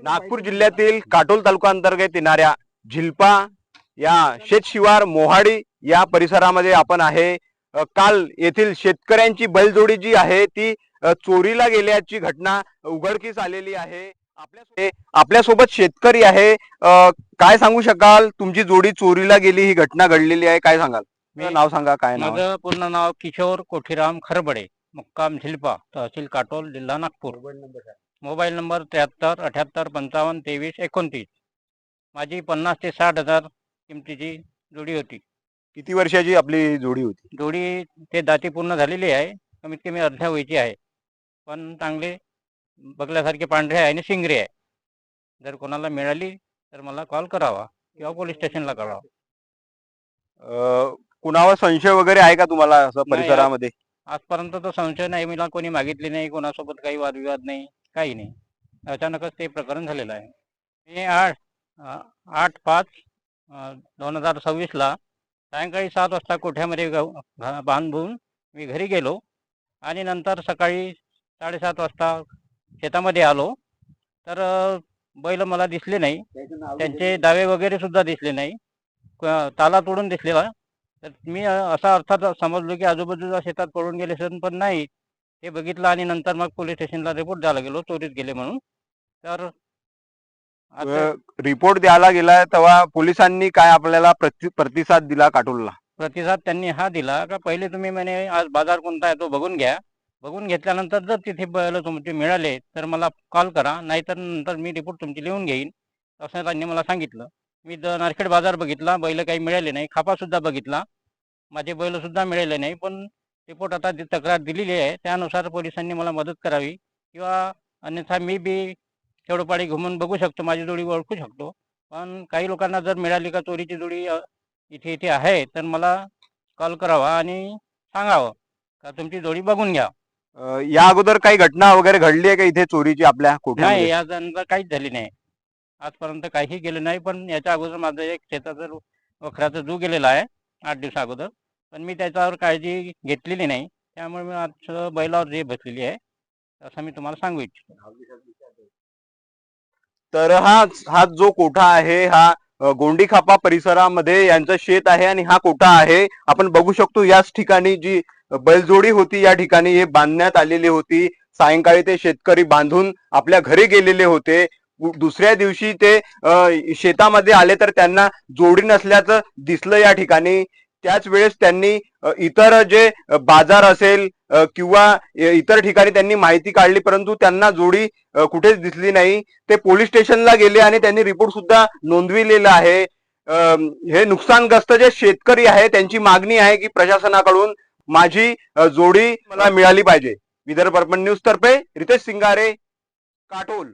नागपूर जिल्ह्यातील काटोल तालुका अंतर्गत येणाऱ्या झिलपा या शेतशिवार मोहाडी या परिसरामध्ये आपण आहे। काल येथील शेतकऱ्यांची बैलजोडी जी आहे ती चोरीला गेल्याची घटना उघडकीस आलेली आहे। आपल्यासोबत शेतकरी आहे। काय सांगू शकाल, तुमची जोडी चोरीला गेली, ही घटना घडलेली आहे, काय सांगाल? नाव सांगा, काय नाव? माझं पूर्ण नाव किशोर कोठीराम खरबडे, मुक्काम झिलपा, तहसील काटोल, जिल्हा नागपूर। Mobile number 73 78 55 23 29। माझी 50 ते 60 हजार किमतीची जोडी होती। किती वर्षाची आपली जोडी होती? जोडी ते दाती पूर्ण झालेली आहे, कमीत कमी अर्ध्या वयाची आहे, पण चांगले बघल्यासारखे पांढरे आहे आणि शिंगरे आहे। जर कोणाला मिळाली तर मला कॉल करावा किंवा पोलीस स्टेशनला करावा। कुणावर संशय वगैरे आहे का तुम्हाला असं परिसरामध्ये? आजपर्यंत तर संशय नाही, मला कोणी मागितली नाही, कोणासोबत काही वादविवाद नाही, काही नाही। अचानकच ते प्रकरण झालेलं आहे। मी 8/5/2026 सायंकाळी 7 वाजता कोठ्यामध्ये बांधून मी घरी गेलो आणि नंतर सकाळी 7:30 वाजता शेतामध्ये आलो तर बैल मला दिसले नाही, त्यांचे दावे वगैरे सुद्धा दिसले नाही, ताला तोडून दिसलेला। तर मी असा अर्थात समजलो की आजूबाजूच्या शेतात पडून गेले असेल, पण नाही, हे बघितलं आणि नंतर मग पोलीस स्टेशनला रिपोर्ट द्यायला गेलो, चोरीत गेले म्हणून। तर रिपोर्ट द्यायला गेला तेव्हा पोलिसांनी काय आपल्याला प्रतिसाद दिला काटोलला? प्रतिसाद त्यांनी हा दिला का पहिले तुम्ही म्हणे आज बाजार कोणता आहे तो बघून घ्या, बघून घेतल्यानंतर जर तिथे बैल तुमचे मिळाले तर मला कॉल करा, नाहीतर नंतर मी रिपोर्ट तुमची लिहून घेईन, असं त्यांनी मला सांगितलं। मी नारखेड बाजार बघितला, बैल काही मिळाले नाही, खापा सुद्धा बघितला, माझे बैल सुद्धा मिळाले नाही, पण रिपोर्ट आता तक्रार दिलेली आहे, त्यानुसार पोलिसांनी मला मदत करावी, किंवा अन्यथा मी बी खेडोपाडी घुमून बघू शकतो, माझी जोडी ओळखू शकतो। पण काही लोकांना जर मिळाली का चोरीची जोडी इथे इथे आहे तर मला कॉल करावा आणि सांगावं का तुमची जोडी बघून घ्या। या अगोदर काही घटना वगैरे घडली आहे का इथे चोरीची आपल्या कोठ्यामध्ये? नाही, यानंतर काहीच झाली नाही, आजपर्यंत काही गेलं नाही। पण याच्या अगोदर माझं एक शेताचं वखराचा जू गेलेला आहे 8 दिवसा अगोदर, पण मी त्याच्यावर काळजी घेतलेली नाही, त्यामुळे मी आज बैलावर जे बसलेली आहे असं मी तुम्हाला सांगू इच्छितो। तर हा जो कोठा आहे हा गोंडी खापा परिसरामध्ये यांचं शेत आहे आणि हा कोठा आहे। आपण बघू शकतो याच ठिकाणी जी बैलजोडी होती या ठिकाणी हे बांधण्यात आलेली होती। सायंकाळी ते शेतकरी बांधून आपल्या घरी गेलेले होते। दुसऱ्या दिवशी ते शेतामध्ये आले तर त्यांना जोडी नसल्याचं दिसलं या ठिकाणी। त्याच वेळेस त्यांनी इतर जे बाजार असेल किंवा इतर ठिकाणी त्यांनी माहिती काढली, परंतु त्यांना जोडी कुठेच दिसली नाही। ते पोलीस स्टेशनला गेले आणि त्यांनी रिपोर्ट सुद्धा नोंदविलेला आहे। हे नुकसानग्रस्त जे शेतकरी आहे त्यांची मागणी आहे की प्रशासनाकडून माझी जोडी मला मिळाली पाहिजे। विदर्भ पर्पण न्यूज तर्फे रितेश सिंगारे, काटोल।